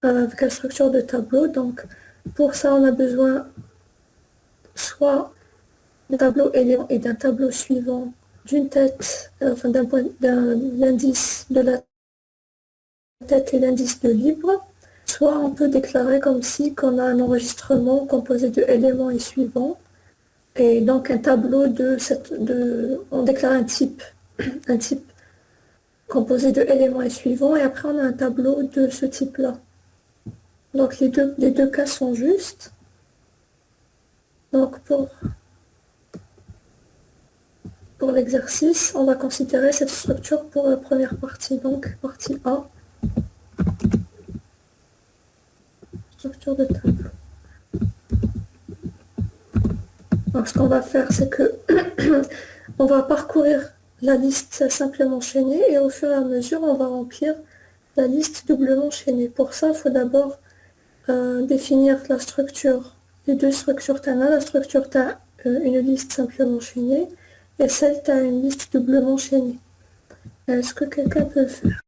avec la structure de tableau. Donc, pour ça, on a besoin soit d'un tableau élément et d'un tableau suivant d'une tête, enfin d'un l'indice de la tête et l'indice de libre. Soit on peut déclarer comme si qu'on a un enregistrement composé de éléments et suivants. Et donc un tableau on déclare un type composé de éléments et suivants, et après on a un tableau de ce type-là. Donc les deux cas sont justes. Donc pour l'exercice, on va considérer cette structure pour la première partie. Donc partie A, structure de tableau. Donc ce qu'on va faire, c'est que on va parcourir la liste simplement enchaînée, et au fur et à mesure, on va remplir la liste doublement enchaînée. Pour ça, il faut d'abord définir la structure, les deux structures. Tu as la structure, tu as une liste simplement enchaînée, et celle, tu as une liste doublement enchaînée. Est-ce que quelqu'un peut le faire?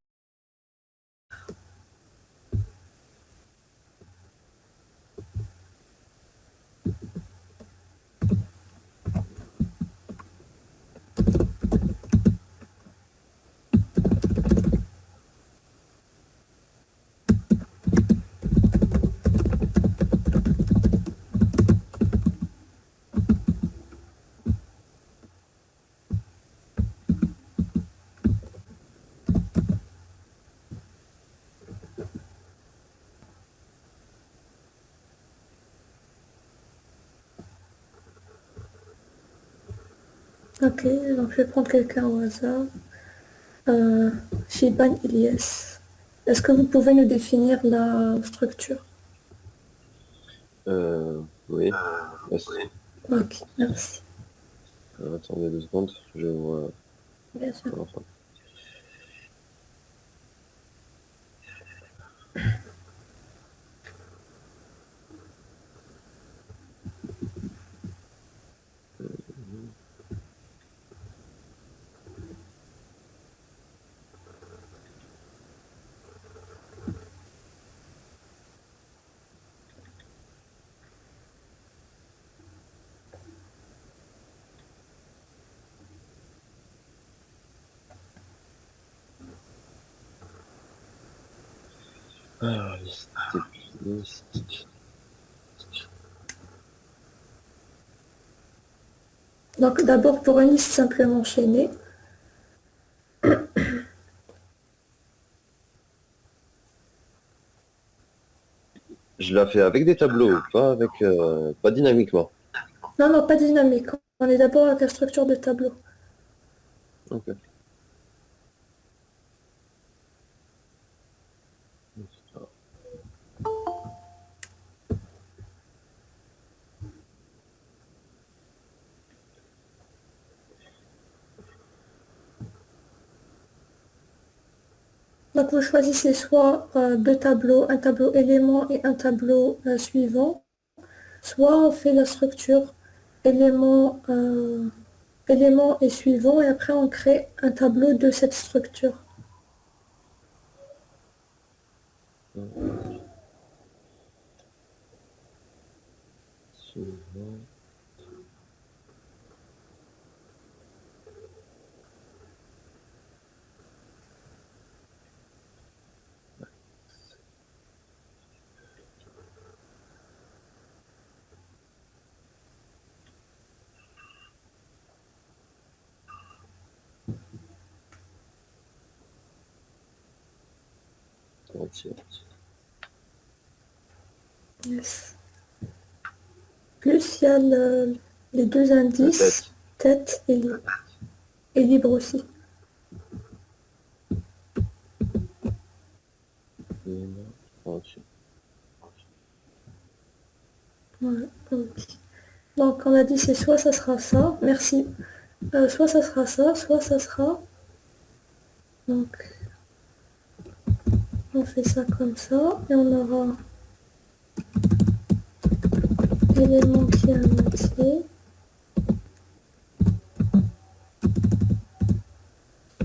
Ok, donc je vais prendre quelqu'un au hasard. Shiban Ilyes. Est-ce que vous pouvez nous définir la structure? Oui. Ok, merci. Attendez 2 secondes, je vois. Bien sûr. Enfin. Alors, liste. Donc d'abord pour une liste simplement enchaînée, Je la fais avec des tableaux, pas dynamiquement. non, non, pas dynamique. On est d'abord avec la structure de tableau. Ok. Donc vous choisissez soit deux tableaux, un tableau élément et un tableau suivant, soit on fait la structure élément, élément et suivant, et après on crée un tableau de cette structure. Suivant. Entier. Yes. Plus il y a les deux La indices, tête. tête et libre aussi. Entier. Voilà, ok. Donc on a dit c'est soit ça sera ça, merci. Soit ça sera ça, soit ça sera. Donc on fait ça comme ça, et on aura élément qui est à moitié,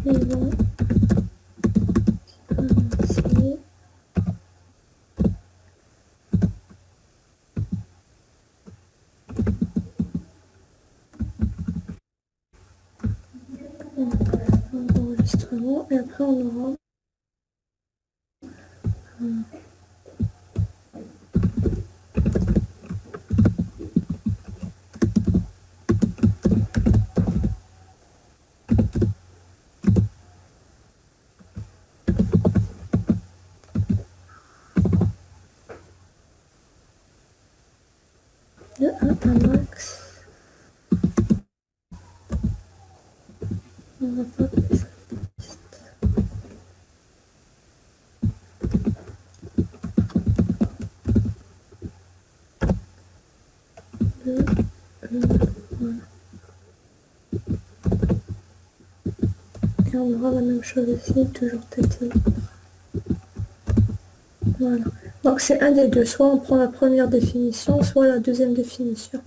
suivant à moitié, l'enregistrement et après on aura de 1 à max. On va pas appeler ça liste. De, voilà. Et on aura la même chose ici, toujours tête libre. Voilà. Donc c'est un des deux, soit on prend la première définition, soit la deuxième définition.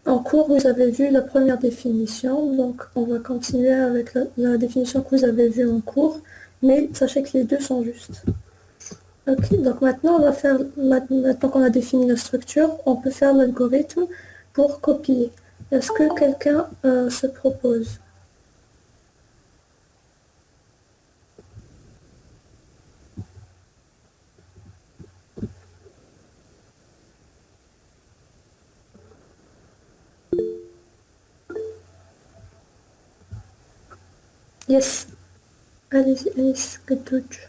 En cours, vous avez vu la première définition, donc on va continuer avec la définition que vous avez vue en cours, mais sachez que les deux sont justes. Ok, donc maintenant on va faire, maintenant qu'on a défini la structure, on peut faire l'algorithme pour copier. Est-ce que quelqu'un se propose? Yes, allez-y, Alice, good touch.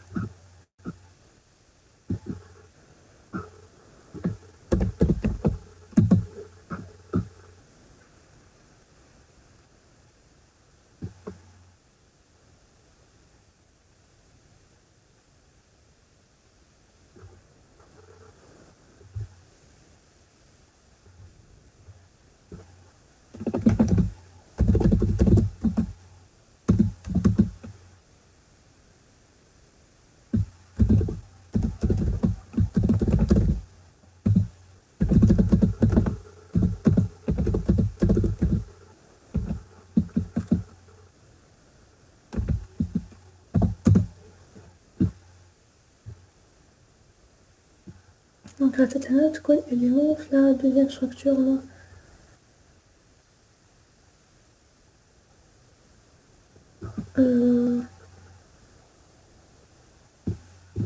Donc la تتنى تكون élément في la deuxième structure là.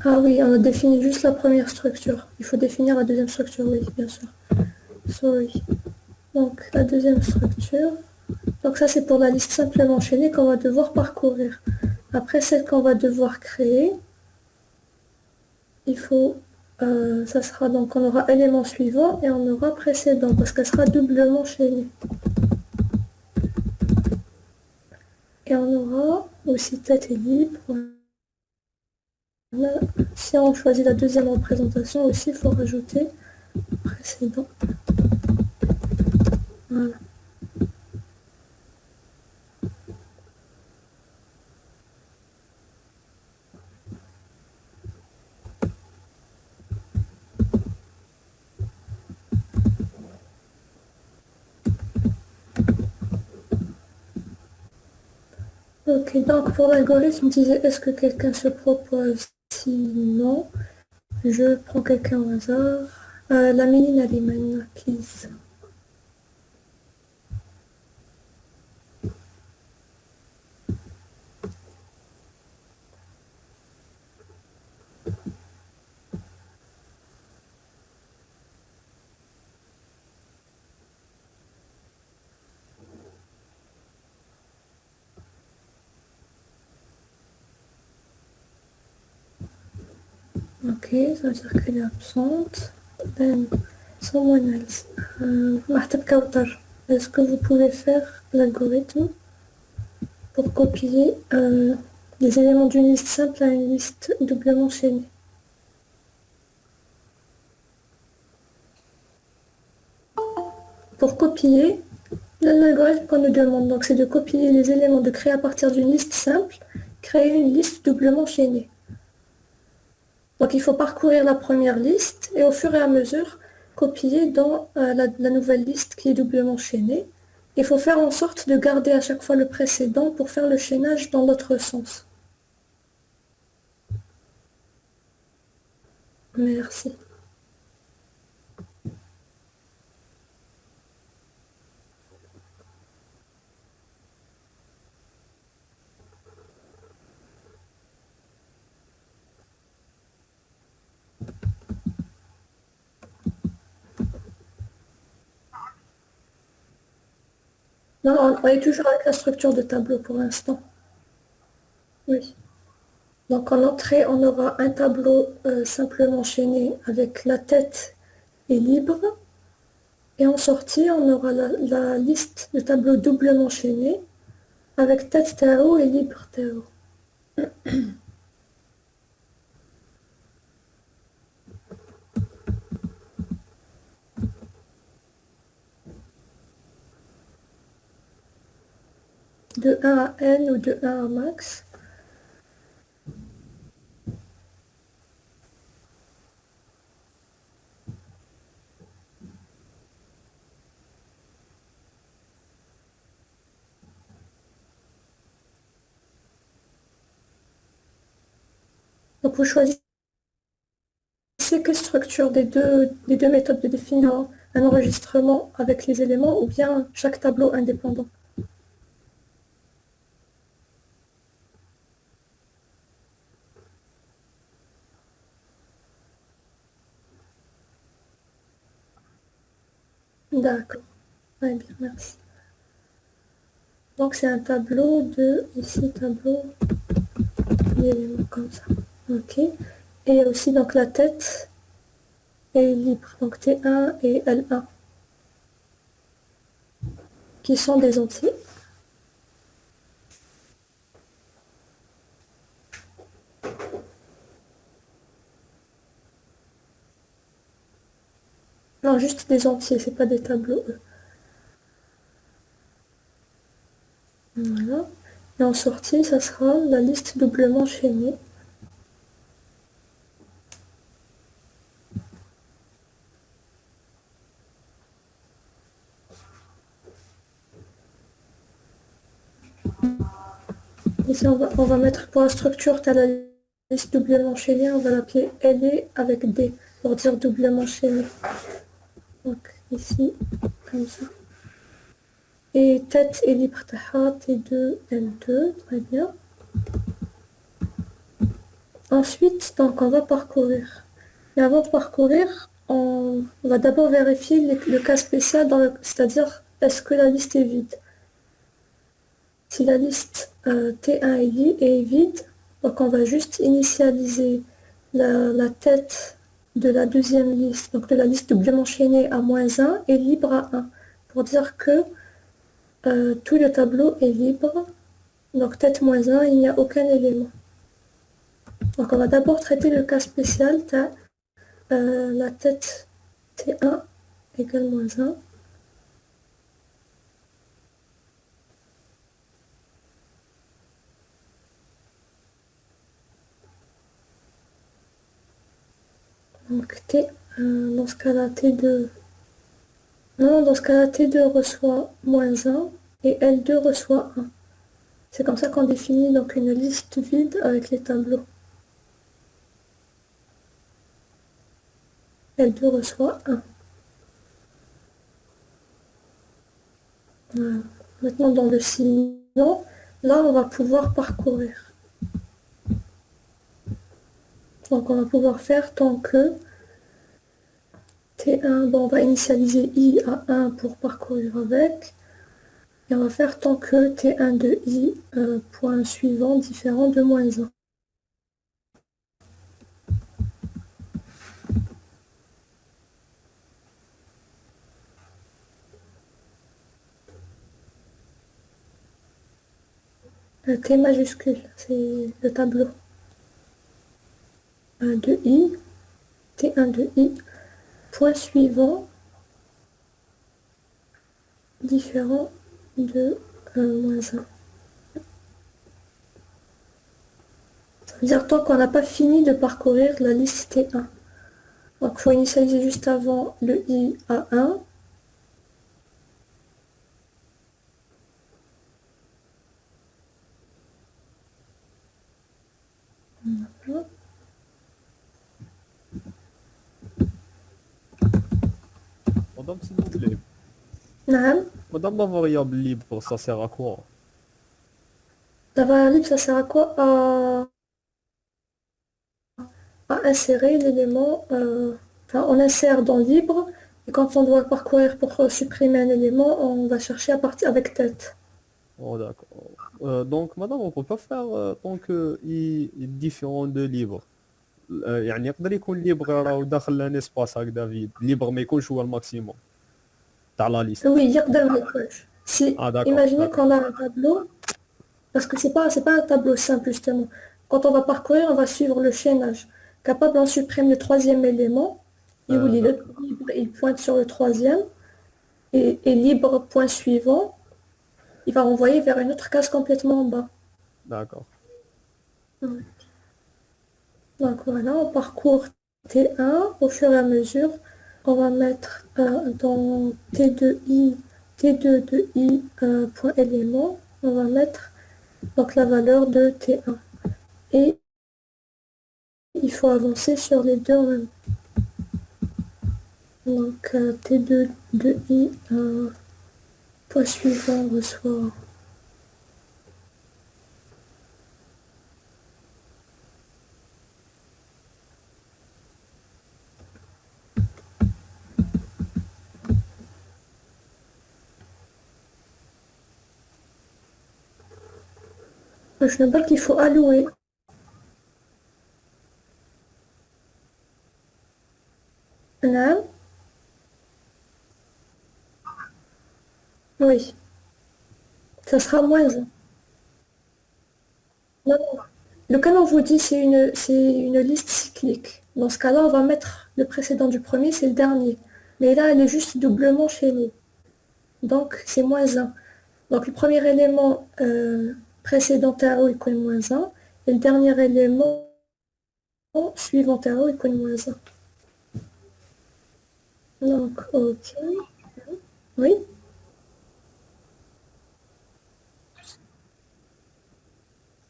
Ah oui, on a défini juste la première structure. Il faut définir la deuxième structure, oui, bien sûr. Sorry. Donc la deuxième structure. Donc ça c'est pour la liste simplement enchaînée qu'on va devoir parcourir. Après celle qu'on va devoir créer, il faut, ça sera donc on aura élément suivant et on aura précédent parce qu'elle sera doublement enchaînée. Et on aura aussi tête et libre. Là, si on choisit la deuxième représentation aussi, il faut rajouter précédent. Voilà. Ok, donc pour l'algorithme, on disait est-ce que quelqu'un se propose? Sinon, je prends quelqu'un au hasard. La mini Nariman, please. Ok, ça veut dire qu'elle est absente. Then, someone else. Mahtab Kautar, est-ce que vous pouvez faire l'algorithme pour copier les éléments d'une liste simple à une liste doublement chaînée? Pour copier, l'algorithme qu'on nous demande, donc c'est de copier les éléments de créer à partir d'une liste simple, créer une liste doublement chaînée. Donc il faut parcourir la première liste et au fur et à mesure copier dans la nouvelle liste qui est doublement chaînée. Il faut faire en sorte de garder à chaque fois le précédent pour faire le chaînage dans l'autre sens. Merci. Non, on est toujours avec la structure de tableau pour l'instant. Oui. Donc en entrée, on aura un tableau simplement enchaîné avec la tête et libre. Et en sortie, on aura la liste de tableaux doublement enchaînés avec tête Tao et libre Tao. De 1 à n ou de 1 à max. Donc vous choisissez quelle structure des deux méthodes de définir un enregistrement avec les éléments ou bien chaque tableau indépendant. D'accord. Très bien, merci. Donc c'est un tableau de, ici tableau, d'éléments comme ça. Ok. Et aussi donc la tête est libre, donc T1 et L1, qui sont des entiers. Non, juste des entiers, c'est pas des tableaux. Voilà. Et en sortie, ça sera la liste doublement enchaînée. Ici, on va mettre pour la structure, tu as la liste doublement enchaînée, on va l'appeler LE avec D, pour dire doublement enchaîné. Donc ici, comme ça. Et tête et libre T2, L2, très bien. Ensuite, donc on va parcourir. Et avant de parcourir, on va d'abord vérifier le cas spécial, c'est-à-dire est-ce que la liste est vide. Si la liste T1 est vide, donc on va juste initialiser la tête de la deuxième liste, donc de la liste doublement enchaînée à -1 et libre à 1, pour dire que tout le tableau est libre. Donc tête -1, il n'y a aucun élément. Donc on va d'abord traiter le cas spécial, la tête T1 égale -1. Donc dans ce cas-là, T2. Non, dans ce cas-là, T2 reçoit -1 et L2 reçoit 1. C'est comme ça qu'on définit donc une liste vide avec les tableaux. L2 reçoit 1. Voilà. Maintenant, dans le sinon, là, on va pouvoir parcourir. Donc, on va pouvoir faire tant que T1, bon, on va initialiser I à 1 pour parcourir avec. Et on va faire tant que T1 de I, point suivant, différent de -1. T majuscule, c'est le tableau. De I, T1 de I, point suivant, différent de -1. Ça veut dire tant qu'on n'a pas fini de parcourir la liste T1. Donc il faut initialiser juste avant le I à 1. Voilà. Madame, s'il vous plaît. Naam. Madame, la variable libre, ça sert à quoi? La variable libre, ça sert à quoi? À insérer l'élément, enfin on insère dans libre Et quand on doit parcourir pour supprimer un élément, on va chercher à partir avec tête. Oh, d'accord. Donc, madame, on peut pas faire tant que il est différent de libre. يعني يقدر يكون libre راهو داخل ان اسباس هكذا فيد libre ما يكونش هو الماكسيموم تاع لا ليست. Oui, يقدر ما يكونش. Si, اه d'accord, imaginez d'accord. qu'on a un tableau, parce que c'est pas un tableau simple justement. Quand on va parcourir, on va suivre le chaînage. Capable, on supprime le troisième élément, et où il est D'accord, libre, il pointe sur le troisième, et libre point suivant, il va renvoyer vers une autre case complètement en bas. d'accord. Ouais. Donc voilà, on parcourt T1 au fur et à mesure. On va mettre dans T2i, T2 de i point élément, on va mettre donc la valeur de T1. Et il faut avancer sur les deux en même temps. Donc T2 de i point suivant reçoit. Je ne vois pas qu'il faut allouer. نعم. Oui, ça sera moins 1. Non, non. Le cas on vous dit c'est une liste cyclique. Dans ce cas-là, on va mettre le précédent du premier, c'est le dernier. Mais là, elle est juste doublement chaînée. Donc, c'est moins 1. Donc, le premier élément précédent TAO égale moins 1. Et le dernier élément suivant TAO égale moins 1. Donc, ok. Oui.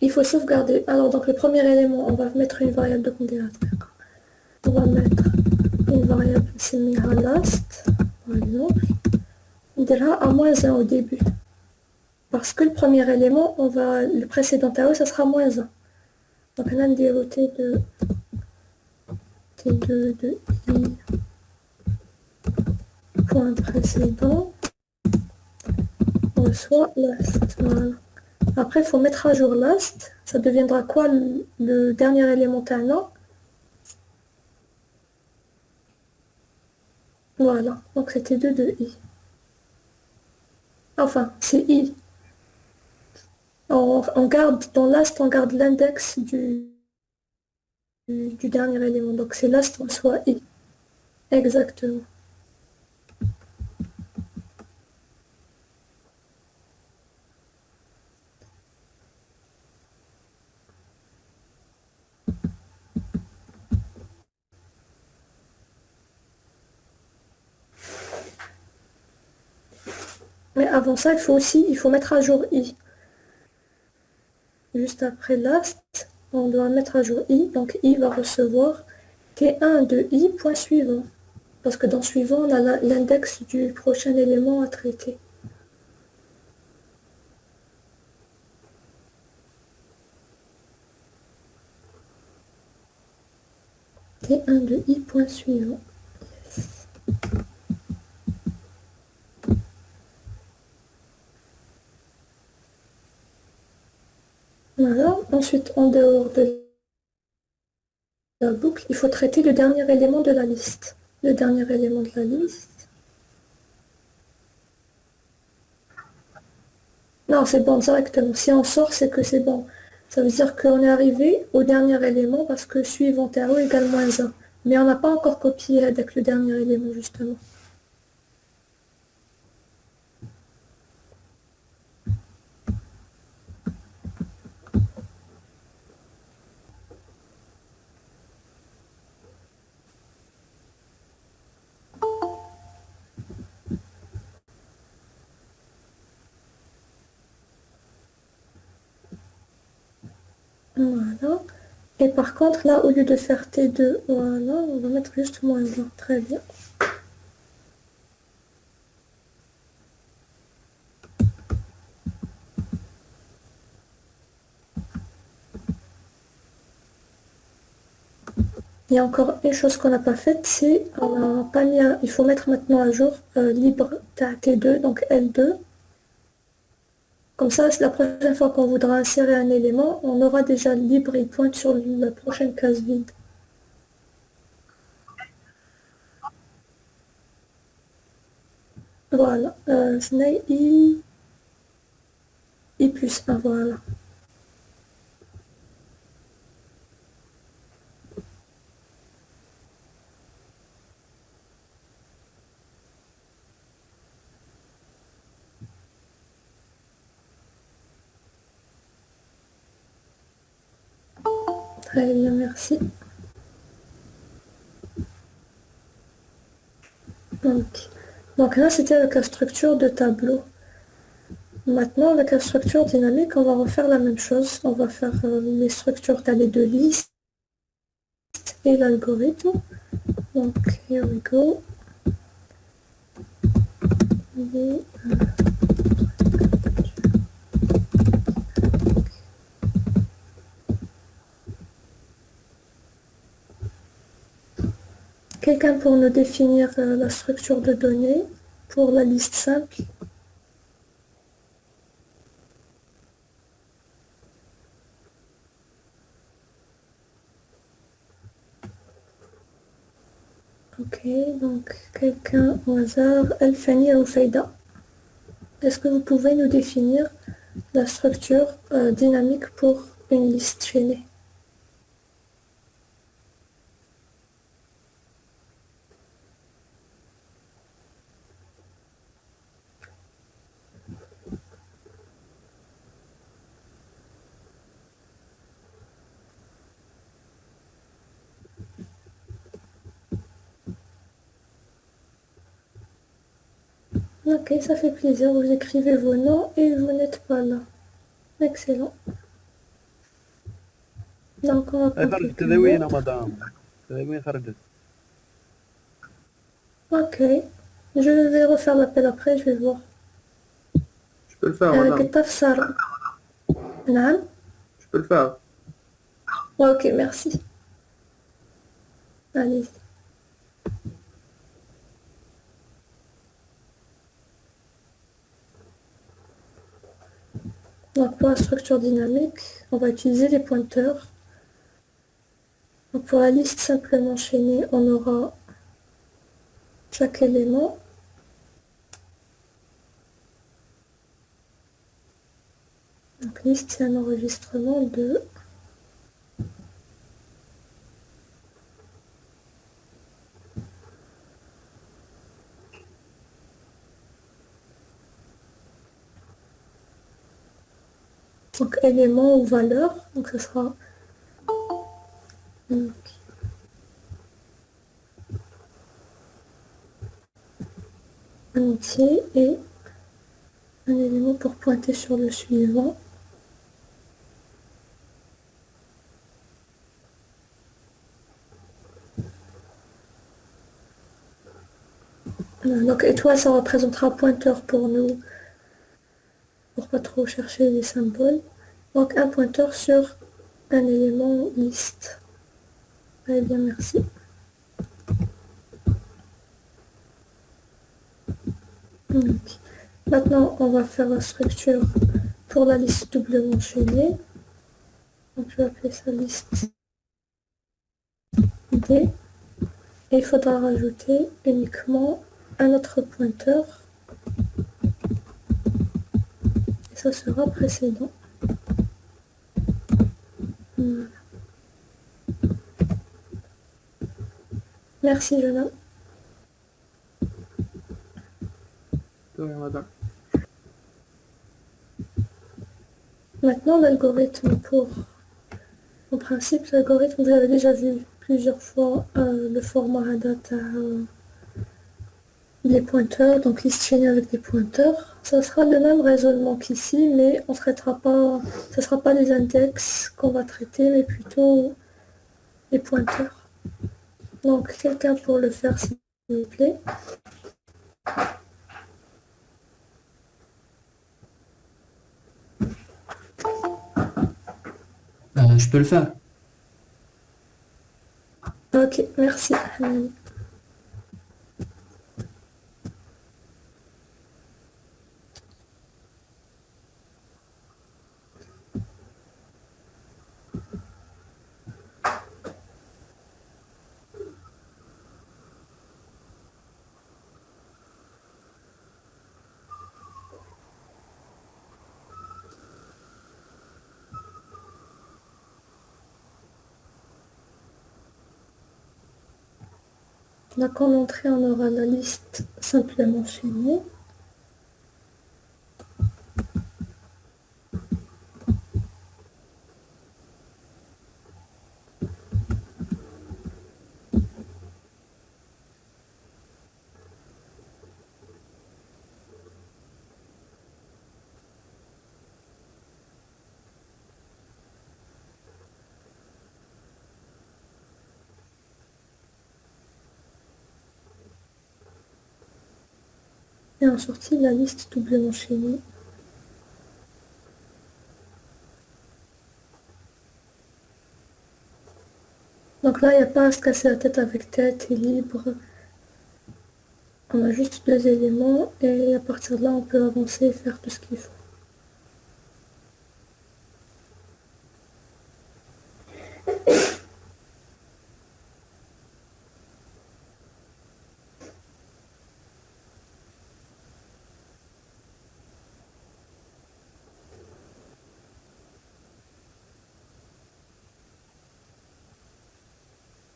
Il faut sauvegarder. Alors, donc, le premier élément, on va mettre une variable de pondérateur. On va mettre une variable similaire last, par exemple. On dira à moins 1 au début. Parce que le premier élément, le précédent TAO, ça sera moins 1. Donc, on a une dérivée de T2 de I point précédent reçoit last. Voilà. Après, il faut mettre à jour last. Ça deviendra quoi le dernier élément talent? Voilà. Donc, c'était 2 de I. Enfin, c'est I. On garde dans last, on garde l'index du dernier élément. Donc, c'est last reçoit I. Exactement. Mais avant ça, il faut mettre à jour I. Juste après last, on doit mettre à jour I. Donc I va recevoir T1 de I point suivant. Parce que dans suivant, on a l'index du prochain élément à traiter. T1 de I point suivant. Voilà. Ensuite, en dehors de la boucle, il faut traiter le dernier élément de la liste. Le dernier élément de la liste. Non, c'est bon directement. Si on sort, c'est que c'est bon. Ça veut dire qu'on est arrivé au dernier élément parce que suivant TAO égale moins 1. Mais on n'a pas encore copié avec le dernier élément, justement. Voilà. Et par contre, là, au lieu de faire T2, voilà, on va mettre juste moins 1. Très bien. Il y a encore une chose qu'on n'a pas faite, c'est on n'a pas mis il faut mettre maintenant à jour libre T2, donc L2. Comme ça, la prochaine fois qu'on voudra insérer un élément, on aura déjà libre, il pointe sur la prochaine case vide. Voilà, Snake I plus 1, voilà. Très bien, merci. Donc là, c'était avec la structure de tableau. Maintenant, avec la structure dynamique, on va refaire la même chose. On va faire les structures d'aller de liste et l'algorithme. Donc, here we go. Quelqu'un pour nous définir la structure de données pour la liste simple. Ok, donc quelqu'un au hasard, Elfani ou Faida. Est-ce que vous pouvez nous définir la structure dynamique pour une liste chaînée? Ok, ça fait plaisir. Vous écrivez vos noms et vous n'êtes pas là. Excellent. Donc, on va prendre خرجت quelqu'un تدوين d'autre. مدام تدوين خرجت. Ok. Je vais refaire l'appel après, je vais voir. Je peux le faire madame. Ketaf Sarah. Naam. Je peux le faire. Ok, merci. Allez. Donc, pour la structure dynamique, on va utiliser les pointeurs. Donc, pour la liste simplement chaînée, on aura chaque élément. Donc, liste, c'est un enregistrement de... Donc, élément ou valeur. Donc, ce sera... Donc, un entier et un élément pour pointer sur le suivant. Donc étoile, ça représentera pointeur pour nous, pour pas trop chercher les symboles. Donc un pointeur sur un élément liste. Très bien, merci. Donc, maintenant, on va faire la structure pour la liste doublement chaînée. Donc je vais appeler ça liste D. Et il faudra rajouter uniquement un autre pointeur. Et ça sera précédent. Voilà. Merci, jeune homme. تمام madame. Maintenant, l'algorithme pour... En principe, l'algorithme, vous avez déjà vu plusieurs fois le format data, les pointeurs, donc liste chaînée avec des pointeurs. Ça sera le même raisonnement qu'ici, mais on traitera pas, ce ne sera pas les index qu'on va traiter, mais plutôt les pointeurs. Donc, quelqu'un pour le faire, s'il vous plaît. Je peux le faire. Ok, merci. Hamani. Donc en entrée, on aura la liste simplement chaînée. Et en sortie, la liste doublement chaînée. Donc là, il n'y a pas à se casser la tête avec tête et libre. On a juste deux éléments et à partir de là, on peut avancer et faire tout ce qu'il faut.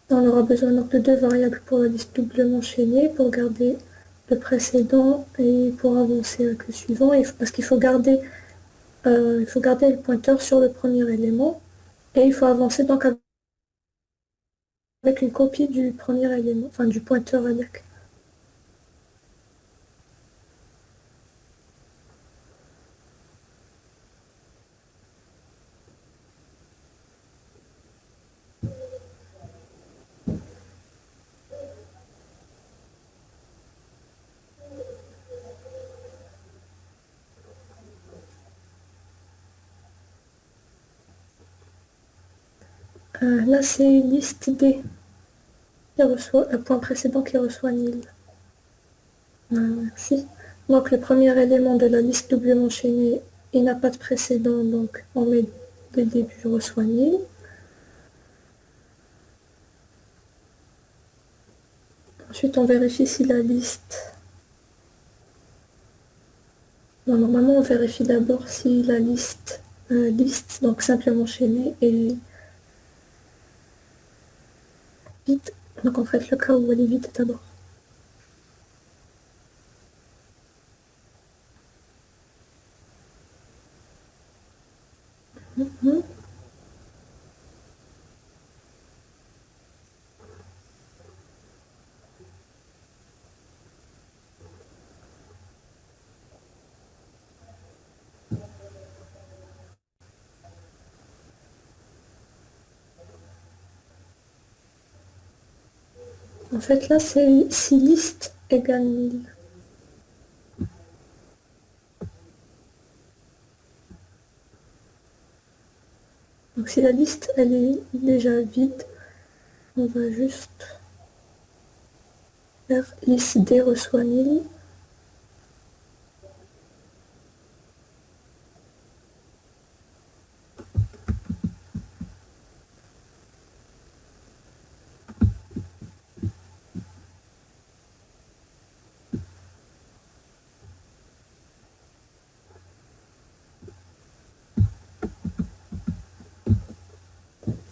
On aura besoin donc de deux variables pour la liste doublement chaînée pour garder le précédent et pour avancer avec le suivant. Parce qu'il faut garder le pointeur sur le premier élément et il faut avancer donc avec une copie du premier élément, enfin du pointeur avec. Là, c'est liste D qui reçoit le point précédent qui reçoit nil. Merci. Donc le premier élément de la liste doublement chaînée, il n'a pas de précédent, donc on met dès le début reçoit nil. Ensuite, on vérifie si la liste... Non, normalement, on vérifie d'abord si la liste, donc simplement chaînée, est vide. Donc en fait, le cas où elle est vide d'abord. En fait, là, c'est si liste égale nil. Donc si la liste, elle est déjà vide, on va juste faire liste D reçoit nil.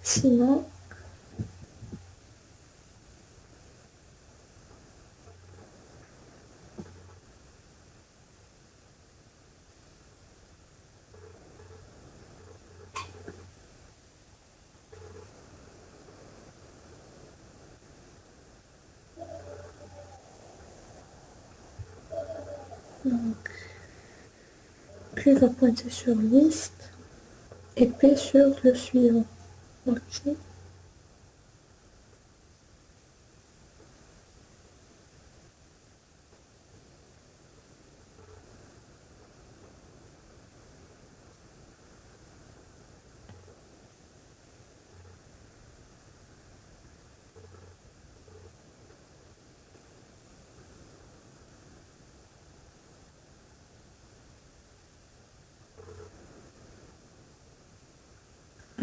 Sinon, Q va pointer sur liste et P sur le suivant. Ok.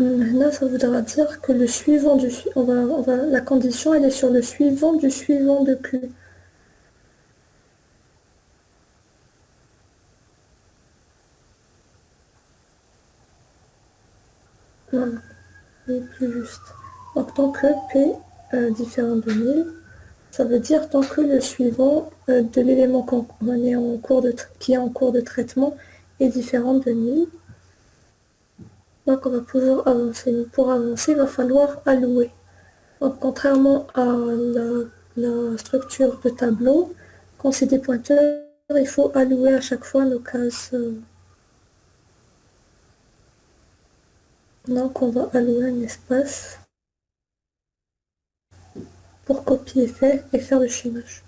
Là, ça voudra dire que le suivant du la condition, elle est sur le suivant du suivant de Q. Voilà, c'est plus juste. Donc, tant que P différent de 1000, ça veut dire tant que le suivant de l'élément qui est en cours de traitement est différent de 1000. Donc, on va pouvoir avancer. Mais pour avancer, il va falloir allouer. Donc, contrairement à la structure de tableau, quand c'est des pointeurs, il faut allouer à chaque fois nos cases. Donc, on va allouer un espace pour copier et faire le chaînage.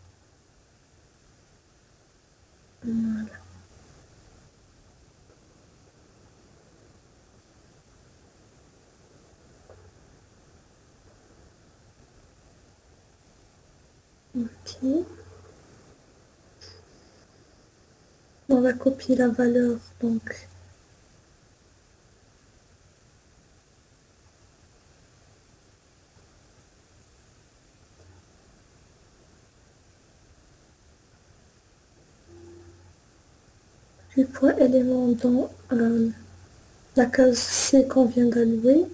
Voilà. Ok. On va copier la valeur, donc du point élément dans la case C qu'on vient d'allouer.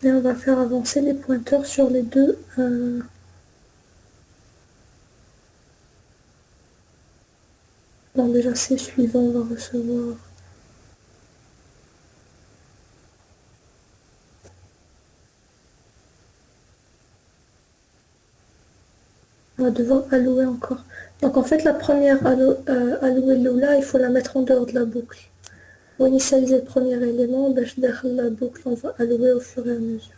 Et on va faire avancer les pointeurs sur les deux. Bon, déjà C suivant, on va recevoir. On va devoir allouer encore. Donc en fait, la première allouer là, il faut la mettre en dehors de la boucle. Pour initialiser le premier élément, derrière la boucle, on va allouer au fur et à mesure.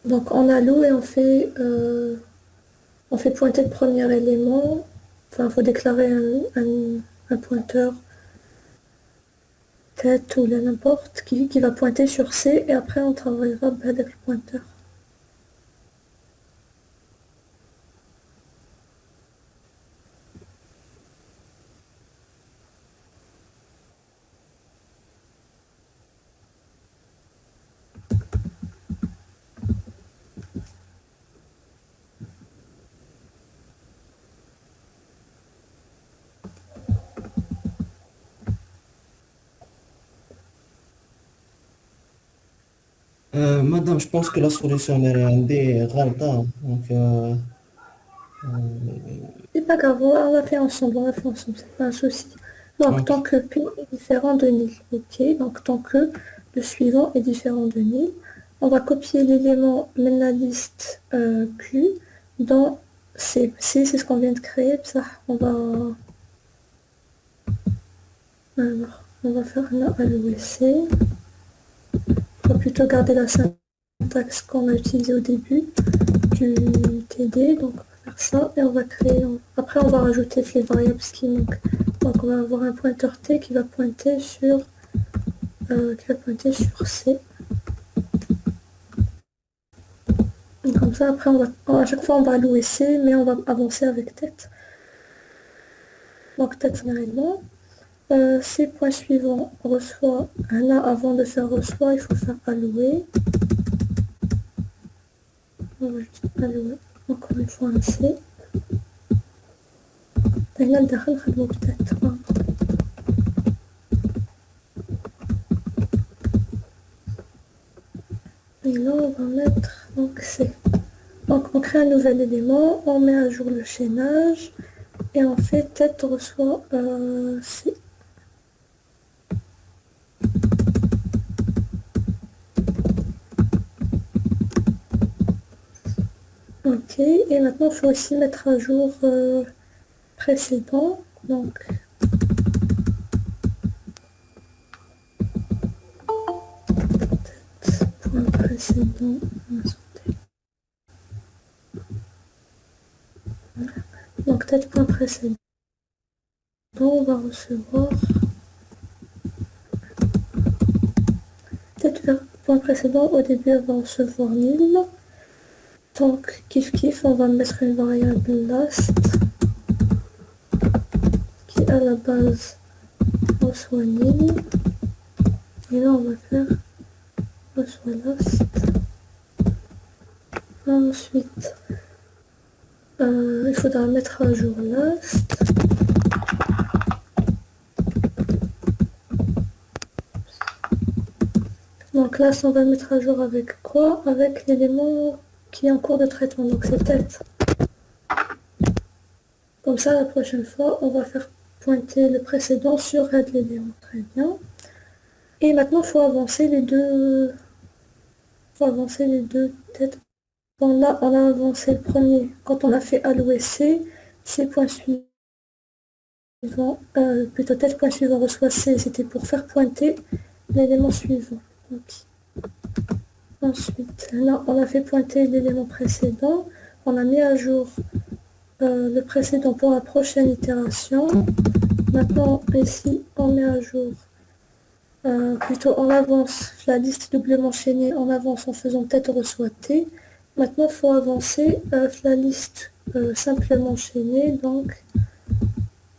Donc on alloue et on fait pointer le premier élément. Enfin, il faut déclarer un pointeur tête ou n'importe qui va pointer sur C et après on travaillera avec le pointeur. Madame, je pense que la solution elle est indé غلطة. Donc, C'est pas grave, on va faire ensemble, c'est pas un souci. Donc ok. tant que P est différent de nil, ok, donc tant que le suivant est différent de nil, on va copier l'élément de la liste Q dans C. C, c'est ce qu'on vient de créer, ça, alors, on va faire un alloué C. On va plutôt garder la syntaxe qu'on a utilisée au début du TD, donc on va faire ça et on va créer, après on va rajouter les variables qui manquent. Donc on va avoir un pointeur T qui va pointer sur C. Et comme ça après à chaque fois on va allouer C, mais on va avancer avec tête. Donc tête généralement. C point suivant reçoit un A avant de faire reçoit, il faut faire allouer. On va juste allouer encore une fois un C. هنا لداخل نخدمو بتات. Et là on va mettre donc C. Donc on crée un nouvel élément, on met à jour le chaînage et on fait tête reçoit C. Ok, et maintenant il faut aussi mettre à jour précédent, donc point précédent, donc tête point précédent, on va recevoir tête point précédent, au début elle va recevoir 1000, Donc, kiff, on va mettre une variable last qui à la base reçoit nil. Et là, on va faire reçoit last. Ensuite, il faudra mettre à jour last. Donc last, on va le mettre à jour avec quoi? Avec l'élément qui est en cours de traitement, donc c'est tête. Comme ça, la prochaine fois, on va faire pointer le précédent sur head l'élément. Très bien. Et maintenant, il faut avancer les deux têtes. Bon, là, on a avancé le premier. Quand on a fait allouer C, C point suivant, plutôt tête point suivant reçoit C, c'était pour faire pointer l'élément suivant. Ok. Ensuite, là, on a fait pointer l'élément précédent. On a mis à jour le précédent pour la prochaine itération. Maintenant, ici, on met à jour, plutôt on avance la liste doublement chaînée, on avance en faisant tête reçoit T. Maintenant, il faut avancer la liste simplement chaînée. Donc,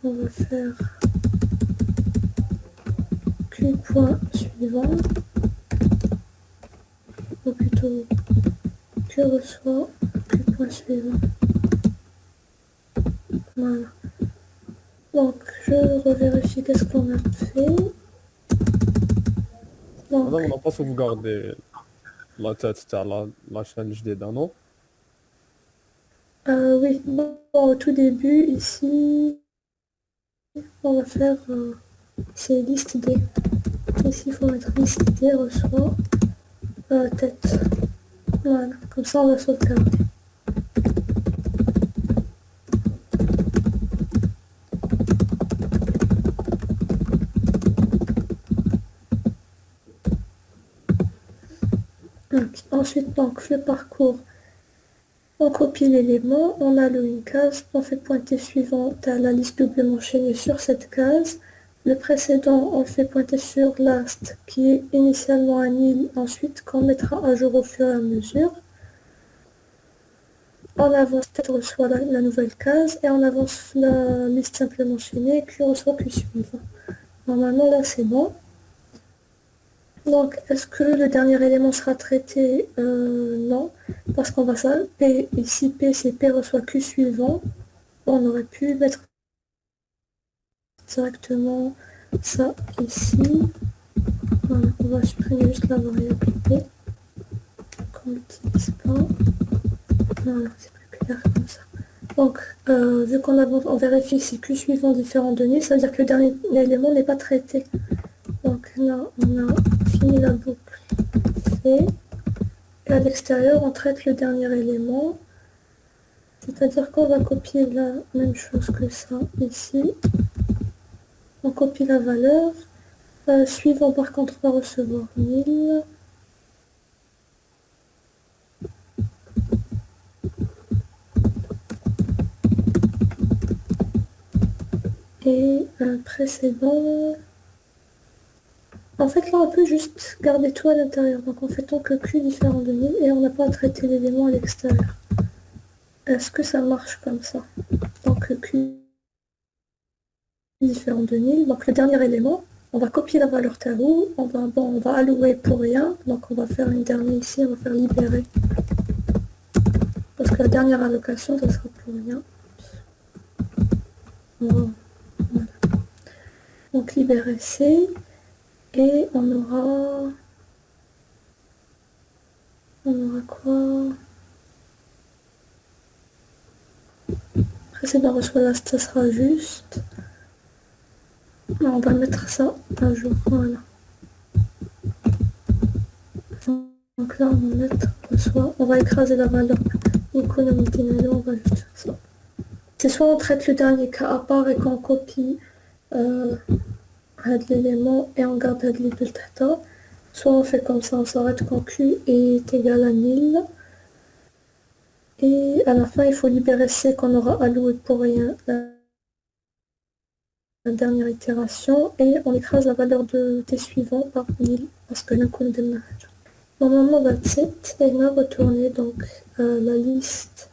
on va faire Q point suivant, ou plutôt Q reçoit Q point suivant. Voilà. Donc, je revérifie qu'est-ce qu'on a fait. Donc, Madame, on n'a pas sauvegardé la tête تاع la chaîne جديدة, non? oui, bon, au tout début, ici, on va faire c'est liste D. Ici, il faut mettre liste D reçoit tête. Voilà, comme ça, on va sauvegarder. Okay. Ensuite, donc, le parcours. On copie l'élément, on alloue une case, on fait pointer suivante à la liste doublement chaînée sur cette case. Le précédent, on fait pointer sur last, qui est initialement un nil, ensuite qu'on mettra à jour au fur et à mesure. On avance, tête reçoit la nouvelle case, et on avance la liste simplement chaînée, Q reçoit Q suivant. Normalement, là, c'est bon. Donc, est-ce que le dernier élément sera traité? Non, parce qu'on va ça, P, ici P, c'est P reçoit Q suivant. On aurait pu mettre directement ça ici. Voilà, on va supprimer juste la variable P, qu'on n'utilise pas. Voilà, c'est plus clair comme ça. Donc, vu qu'on avance, on vérifie si Q suivant différent de nil, ça veut dire que le dernier élément n'est pas traité. Donc là, on a fini la boucle. Et à l'extérieur, on traite le dernier élément. C'est-à-dire qu'on va copier la même chose que ça ici. On copie la valeur. Suivant, par contre, va recevoir 1000. Et précédent... En fait, là, on peut juste garder tout à l'intérieur. Donc, on fait tant que Q différent de 1000 et on n'a pas à traiter l'élément à l'extérieur. Est-ce que ça marche comme ça? Donc, Q différent de 1000. Donc, le dernier élément, on va copier la valeur tarot. On va allouer pour rien. Donc, on va faire une dernière ici. On va faire libérer. Parce que la dernière allocation, ça sera pour rien. Voilà. Donc, libérer C. Et on aura quoi? Précédent reçoit là, ça sera juste. On va mettre ça à jour, voilà. Donc là, on va mettre reçoit. On va écraser la valeur économie, on va juste faire ça. C'est soit on traite le dernier cas à part et qu'on copie l'élément et on garde le delta. Soit on fait comme ça, on s'arrête quand Q est égal à 1000. Et à la fin, il faut libérer C qu'on aura alloué pour rien la dernière itération. Et on écrase la valeur de T suivant par 1000 parce que l'inconnu démarrage. Normalement, that's it. Et on a retourné donc la liste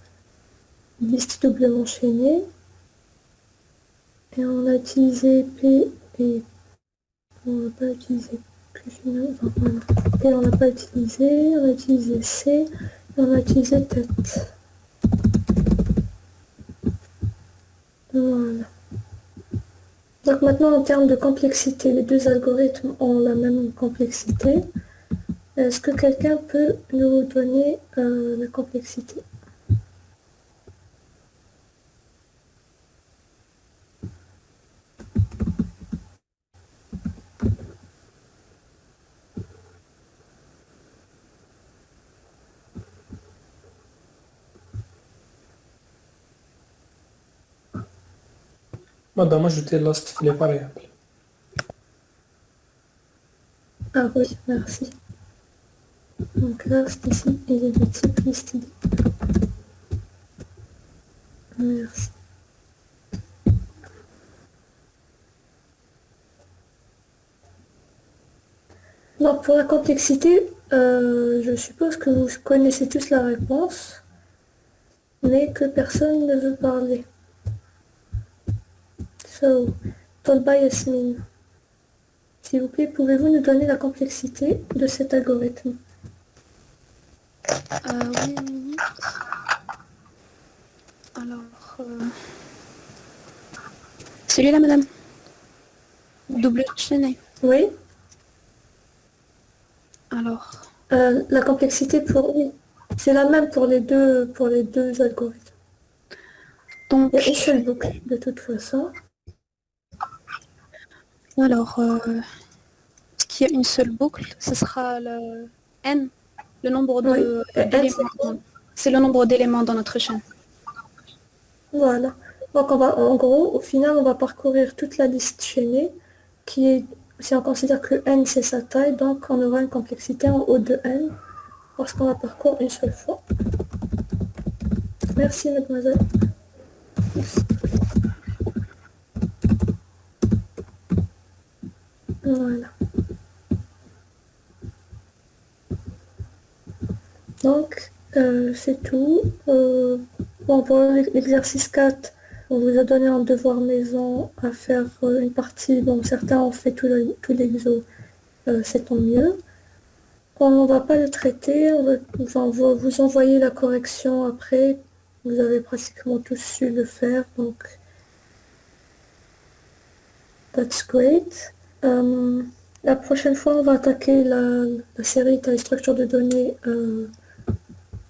doublement chaînée. Et on a utilisé P et on n'a pas utilisé Q finalement. Enfin, voilà. P on n'a pas utilisé, on a utilisé C et on a utilisé tête. Voilà. Donc maintenant en termes de complexité, les deux algorithmes ont la même complexité. Est-ce que quelqu'un peut nous donner la complexité? Madame, ajoutez last les variables. Ah oui, merci. Donc là, c'est ici, il est de type liste. Merci. Donc pour la complexité, je suppose que vous connaissez tous la réponse, mais que personne ne veut parler. So, Tolba Yasmine, s'il vous plaît, pouvez-vous nous donner la complexité de cet algorithme? Oui, une minute. Alors, celui-là, madame. Double chaîné. Oui. Alors, La complexité pour... Oui, c'est la même pour les deux algorithmes. donc, Il y a une seule boucle, de toute façon. alors, qu'il y a une seule boucle, ce sera le n, le nombre Oui. d'éléments. C'est le nombre d'éléments dans notre chaîne. Voilà. Donc en gros, au final, on va parcourir toute la liste chaînée qui est, si on considère que n c'est sa taille, donc on aura une complexité en haut de n parce qu'on la parcourt une seule fois. Merci mademoiselle. Voilà. Donc c'est tout. Bon, pour l'exercice 4, on vous a donné un devoir maison à faire une partie. Bon, certains ont fait tout l'exo, c'est tant mieux. On ne va pas le traiter, on va vous envoyer la correction après. Vous avez pratiquement tous su le faire, donc that's great. La prochaine fois, on va attaquer la série les structures de données,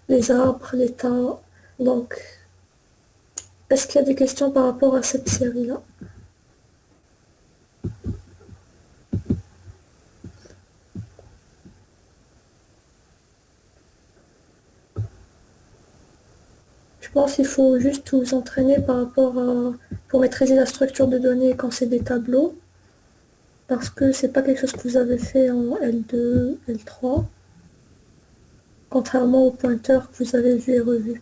les arbres, les tas. Donc, est-ce qu'il y a des questions par rapport à cette série-là? Je pense qu'il faut juste vous entraîner par rapport à... pour maîtriser la structure de données quand c'est des tableaux. Parce que c'est pas quelque chose que vous avez fait en L2, L3. Contrairement au pointeur que vous avez vu et revu.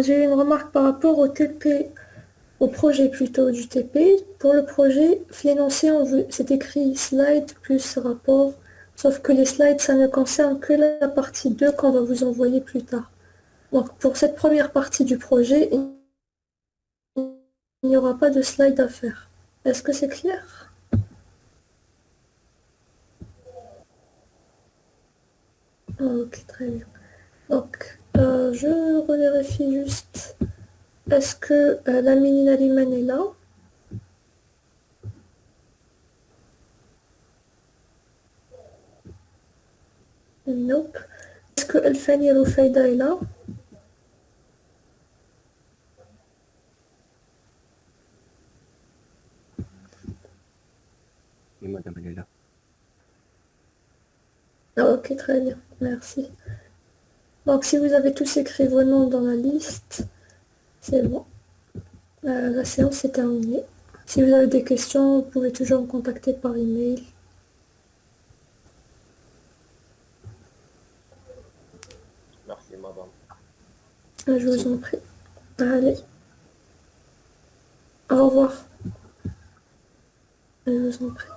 J'ai une remarque par rapport au TP, au projet plutôt du TP. Pour le projet, l'énoncé, c'est écrit slide plus rapport. Sauf que les slides, ça ne concerne que la partie 2 qu'on va vous envoyer plus tard. Donc pour cette première partie du projet, il n'y aura pas de slide à faire. Est-ce que c'est clair? Ok, très bien. Donc, je revérifie juste. Est-ce que la mini Naliman est là? Nope. Est-ce que Elfani Rufaida est là? Et madame, elle est là. Ah, ok, très bien. Merci. Donc, si vous avez tous écrit vos noms dans la liste, c'est bon. La séance est terminée. Si vous avez des questions, vous pouvez toujours me contacter par email. Merci madame. Je vous en prie. Allez. Au revoir. Je vous en prie.